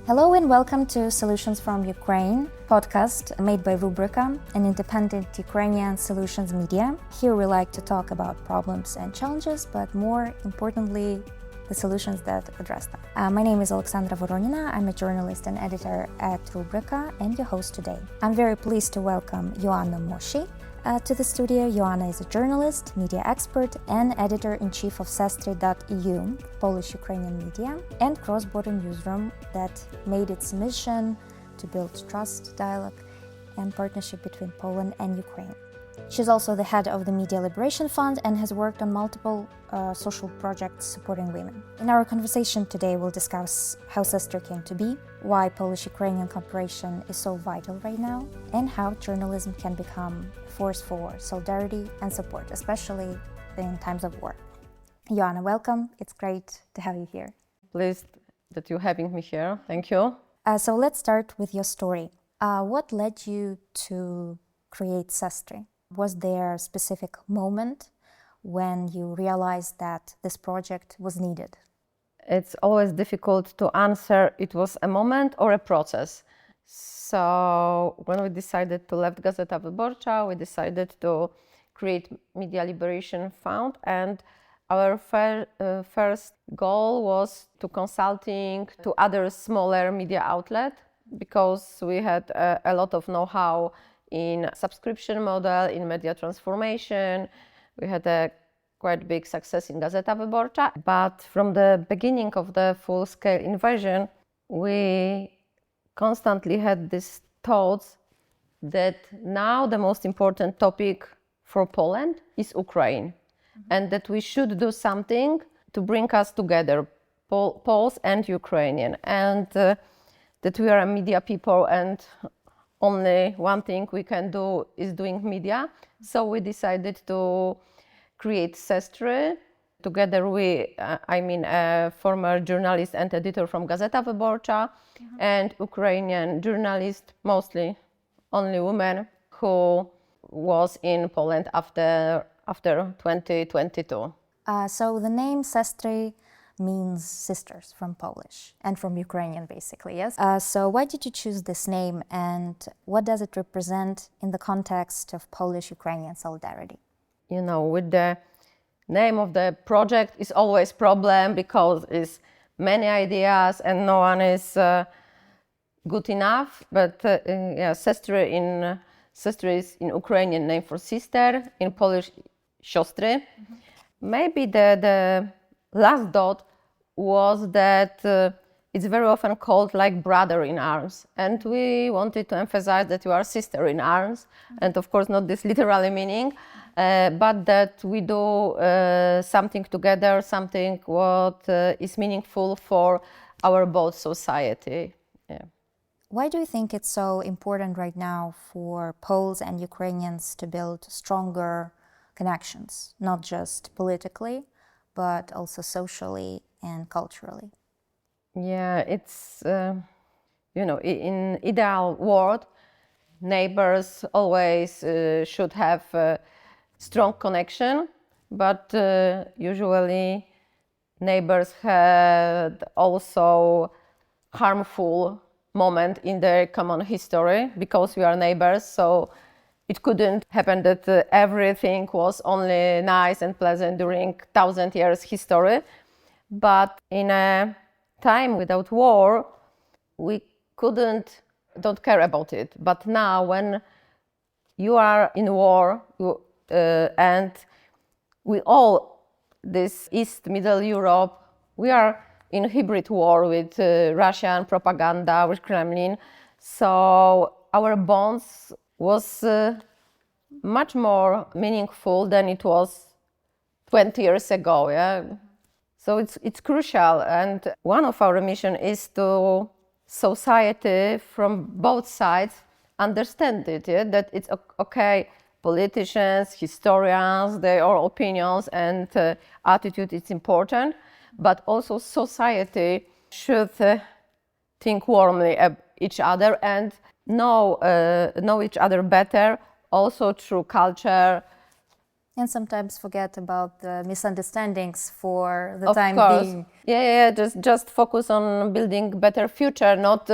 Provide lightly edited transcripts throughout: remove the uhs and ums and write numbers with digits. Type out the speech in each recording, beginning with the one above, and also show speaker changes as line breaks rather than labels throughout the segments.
Hello and welcome to Solutions from Ukraine podcast made by Rubryka, an independent Ukrainian solutions media. Here we like to talk about problems and challenges, but more importantly, the solutions that address them. My name is Oleksandra Voronina. I'm a journalist and editor at Rubryka and your host today. I'm very pleased to welcome Joanna Mosiej to the studio. Joanna is a journalist, media expert, and editor-in-chief of Sestry.eu, Polish-Ukrainian media, and cross-border newsroom that made its mission to build trust, dialogue, and partnership between Poland and Ukraine. She's also the head of the Media Liberation Fund and has worked on multiple social projects supporting women. In our conversation today, we'll discuss how Sestry came to be, why Polish-Ukrainian cooperation is so vital right now, and how journalism can become a force for solidarity and support, especially in times of war. Joanna, welcome. It's great to have you here.
Pleased that you're having me here. Thank you.
So let's start with your story. What led you to create Sestry? Was there a specific moment when you realized that this project was needed?
It's always difficult to answer it was a moment or a process. So when we decided to leave Gazeta Wyborcza, we decided to create Media Liberation Fund, and our first goal was to consulting to other smaller media outlets because we had a lot of know-how in subscription model, in media transformation. We had a quite big success in Gazeta Wyborcza, but from the beginning of the full-scale invasion, we constantly had these thoughts that now the most important topic for Poland is Ukraine, and that we should do something to bring us together, Poles and Ukrainian, and that we are a media people and only one thing we can do is doing media. So we decided to create Sestry together with, a former journalist and editor from Gazeta Wyborcza and Ukrainian journalist, mostly only women, who was in Poland after 2022.
So the name Sestry means sisters from Polish and from Ukrainian, basically, yes? So why did you choose this name and what does it represent in the context of Polish-Ukrainian solidarity?
You know, with the name of the project is always problem because it's many ideas and no one is good enough. But Sestry is in Ukrainian name for sister, in Polish siostry. Maybe the last dot was that it's very often called like brother in arms, and we wanted to emphasize that you are sister in arms, and of course not this literally meaning, but that we do something together, something what is meaningful for our both society. Yeah.
Why do you think it's so important right now for Poles and Ukrainians to build stronger connections, not just politically, but also socially and culturally?
Yeah, it's, in ideal world, neighbors always should have a strong connection, but usually neighbors had also harmful moment in their common history because we are neighbors, so it couldn't happen that everything was only nice and pleasant during 1,000 years history. But in a time without war, we don't care about it. But now when you are in war and we all, this East Middle Europe, we are in hybrid war with Russian propaganda, with Kremlin. So our bonds was much more meaningful than it was 20 years ago. Yeah? So it's crucial, and one of our mission is to society from both sides understand it, yeah? That it's okay, politicians, historians, their opinions and attitude is important, but also society should think warmly of each other and know each other better, also through culture,
And sometimes forget about the misunderstandings for the
Of
time
course.
being.
Yeah, just focus on building better future, not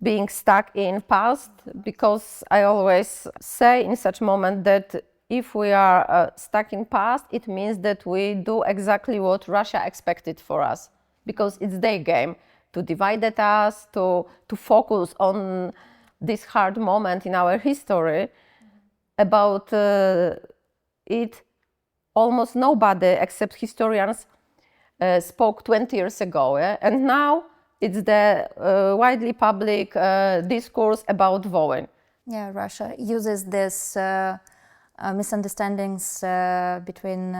being stuck in past. Because I always say in such moment that if we are stuck in past, it means that we do exactly what Russia expected for us, because it's their game to divide us, to focus on this hard moment in our history. About it, almost nobody except historians spoke 20 years ago, yeah? And now it's the widely public discourse about Volyn.
Yeah, Russia uses this misunderstandings between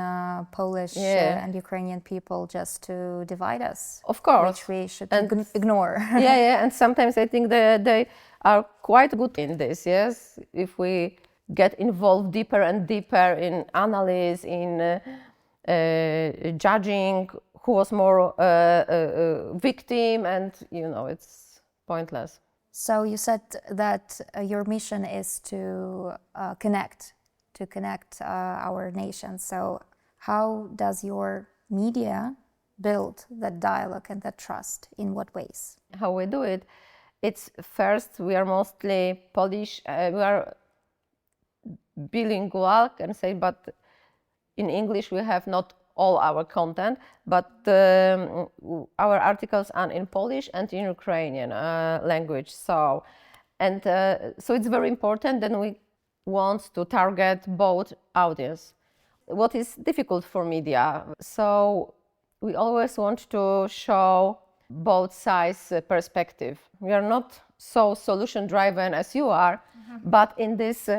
Polish and Ukrainian people just to divide us.
Of course.
Which we should ignore.
Yeah, and sometimes I think that they are quite good in this, yes? If we get involved deeper and deeper in analysis, in judging who was more victim, and it's pointless.
So you said that your mission is to connect our nation. So how does your media build that dialogue and that trust? In what ways?
How we do it? It's first, we are mostly Polish. We are bilingual, can say, but in English we have not all our content, but our articles are in Polish and in Ukrainian language. So it's very important that we want to target both audience. What is difficult for media? So we always want to show both sides perspective. We are not so solution driven as you are, but in this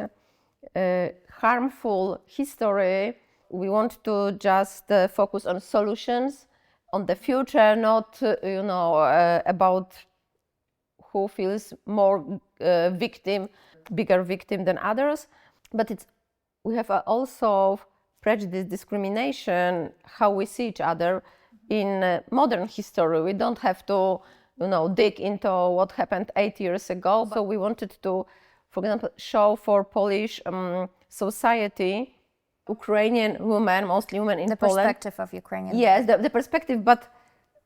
harmful history, we want to just focus on solutions, on the future, not about who feels more bigger victim than others. But we have also prejudice, discrimination, how we see each other in modern history. We don't have to dig into what happened 8 years ago. So we wanted to, for example, show for Polish society, Ukrainian women, mostly women in Poland.
The perspective of Ukrainian.
Yes, the perspective, but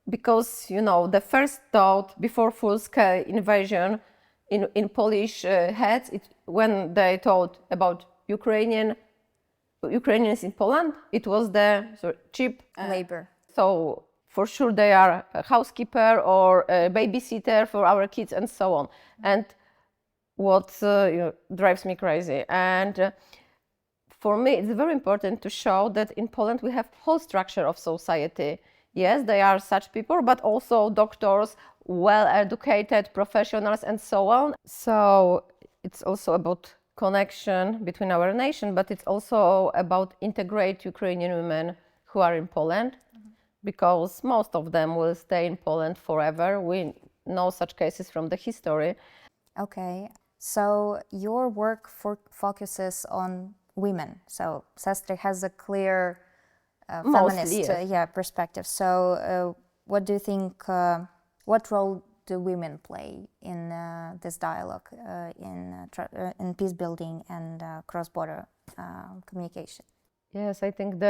because, the first thought before full-scale invasion in Polish heads, when they thought about Ukrainians in Poland, it was the cheap
labor.
So for sure they are a housekeeper or a babysitter for our kids and so on. And what drives me crazy. And for me, it's very important to show that in Poland we have whole structure of society. Yes, they are such people, but also doctors, well-educated professionals, and so on. So it's also about connection between our nation, but it's also about integrate Ukrainian women who are in Poland, because most of them will stay in Poland forever. We know such cases from the history.
Okay, so your work focuses on women. So Sestry has a clear feminist perspective. So what do you think, what role do women play in this dialogue, in peace building and cross-border communication?
Yes, I think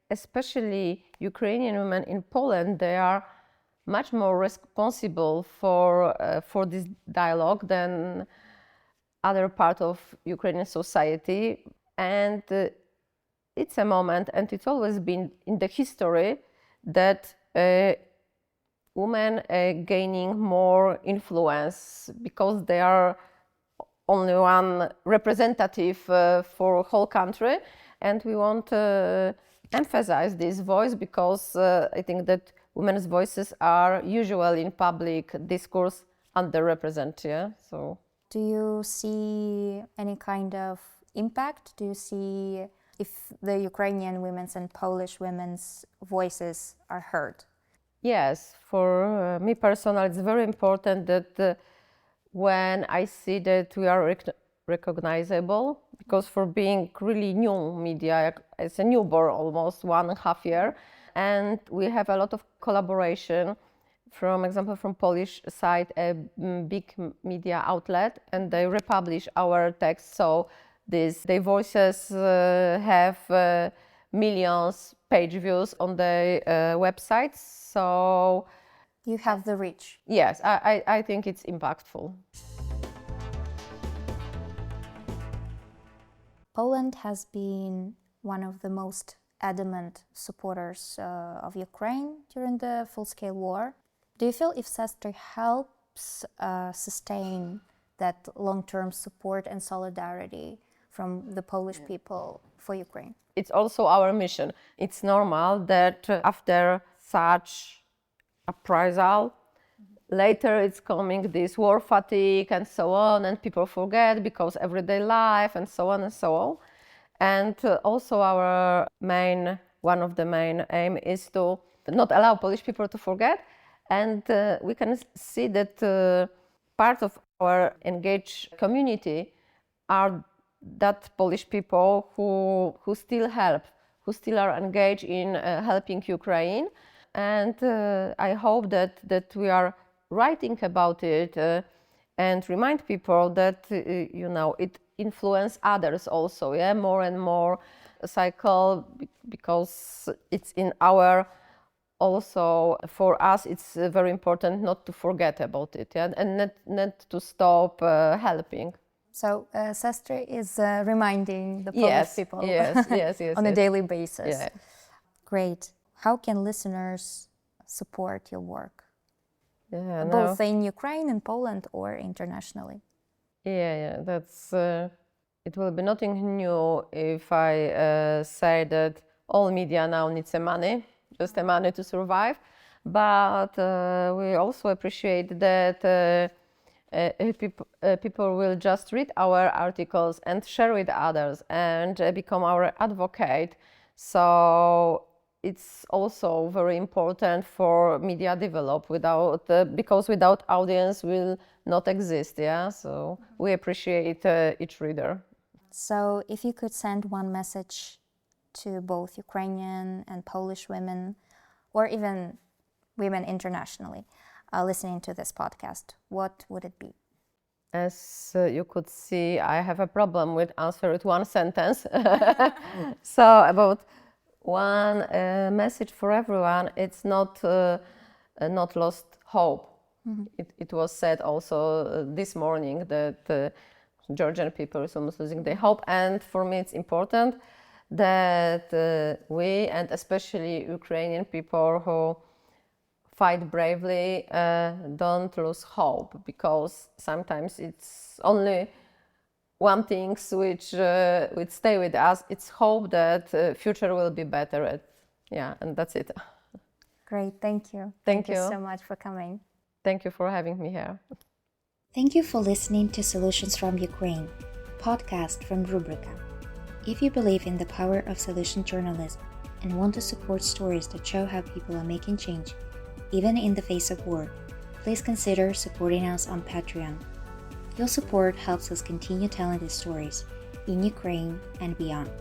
especially Ukrainian women in Poland, they are much more responsible for this dialogue than other part of Ukrainian society. And it's a moment, and it's always been in the history, that women gaining more influence because they are only one representative for whole country. And we want to emphasize this voice because I think that women's voices are usually in public discourse underrepresented. Yeah? So,
do you see any kind of impact? Do you see if the Ukrainian women's and Polish women's voices are heard?
Yes, for me personally, it's very important that when I see that we are recognizable, because for being really new media, it's a newborn, almost 1.5 years, and we have a lot of collaboration. From example, from Polish side, a big media outlet, and they republish our text. So their voices have millions page views on their websites. So
You have the reach.
yes, I think it's impactful.
Poland has been one of the most adamant supporters of Ukraine during the full-scale war. Do you feel if Sestry helps sustain that long-term support and solidarity from the Polish people for Ukraine?
It's also our mission. It's normal that after such uprisal, later it's coming this war fatigue and so on, and people forget because everyday life and so on and so on. And also one of the main aim is to not allow Polish people to forget. And we can see that part of our engaged community are that Polish people who still help, who still are engaged in helping Ukraine. And I hope that we are writing about it and remind people that it influence others also, more and more cycle, because it's in our, also for us it's very important not to forget about it, and not to stop helping.
So Sestry is reminding the Polish people
yes,
on a daily basis.
Yeah.
Great. How can listeners support your work?
Yeah,
Both in Ukraine and Poland or internationally?
Yeah, that's it will be nothing new if I say that all media now needs the money, just the money to survive. But we also appreciate that people will just read our articles and share with others and become our advocate. So it's also very important for media develop because without audience will not exist. So we appreciate each reader.
So if you could send one message to both Ukrainian and Polish women, or even women internationally listening to this podcast, what would it be?
As you could see, I have a problem with answer with one sentence. So about one message for everyone, it's not lost hope. Mm-hmm. It was said also this morning that Georgian people is almost losing their hope, and for me it's important that we, and especially Ukrainian people who fight bravely, don't lose hope, because sometimes it's only one thing which stay with us. It's hope that future will be better. And that's it.
Great, thank you.
Thank you
so much for coming.
Thank you for having me here.
Thank you for listening to Solutions from Ukraine, podcast from Rubryka. If you believe in the power of solution journalism and want to support stories that show how people are making change, even in the face of war, please consider supporting us on Patreon. Your support helps us continue telling these stories in Ukraine and beyond.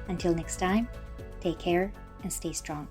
Until next time, take care and stay strong.